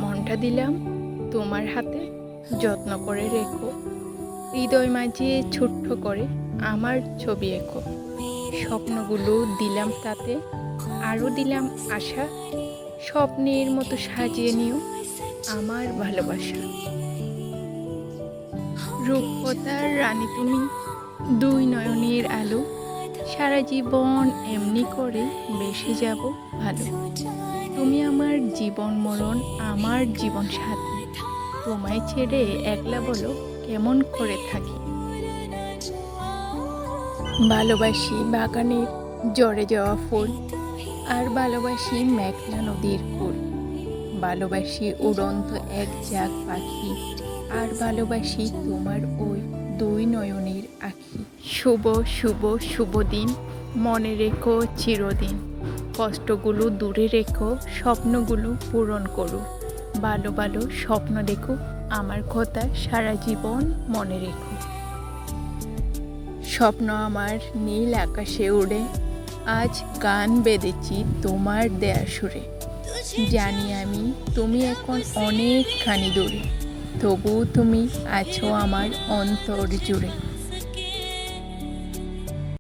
মনটা দিলাম তোমার হাতে, যত্ন করে রেখো। হৃদয় মাঝে ছোট্ট করে আমার ছবি এঁকো। স্বপ্নগুলো দিলাম তাতে, আরও দিলাম আশা। স্বপ্নের মতো সাজিয়ে নিও আমার ভালোবাসা। রূপকথার রানী তুমি, দুই নয়নের আলো। সারা জীবন এমনি করে বেসে যাব ভালো। তুমি আমার জীবন মরণ, আমার জীবন সাথী। তোমায় ছেড়ে একলা বলো কেমন করে থাকি। ভালোবাসি বাগানের ঝরে যাওয়া ফুল, আর ভালোবাসি মেঘনা নদীর কূল। ভালোবাসি উড়ন্ত এক ঝাঁক পাখি, আর ভালোবাসি তোমার ওই দুই নয়নের আঁখি। শুভ শুভ শুভ দিন, মনে রেখো চিরদিন। কষ্টগুলো দূরে রেখো, স্বপ্নগুলো পূরণ করো। ভালো ভালো স্বপ্ন দেখো, আমার কথা সারা জীবন মনে রেখো। স্বপ্ন আমার নীল আকাশে উড়ে, আজ গান বেঁধেছি তোমার দেয়া সুরে। জানি আমি তুমি এখন অনেকখানি দূরে, তবু তুমি আছো আমার অন্তর জুড়ে।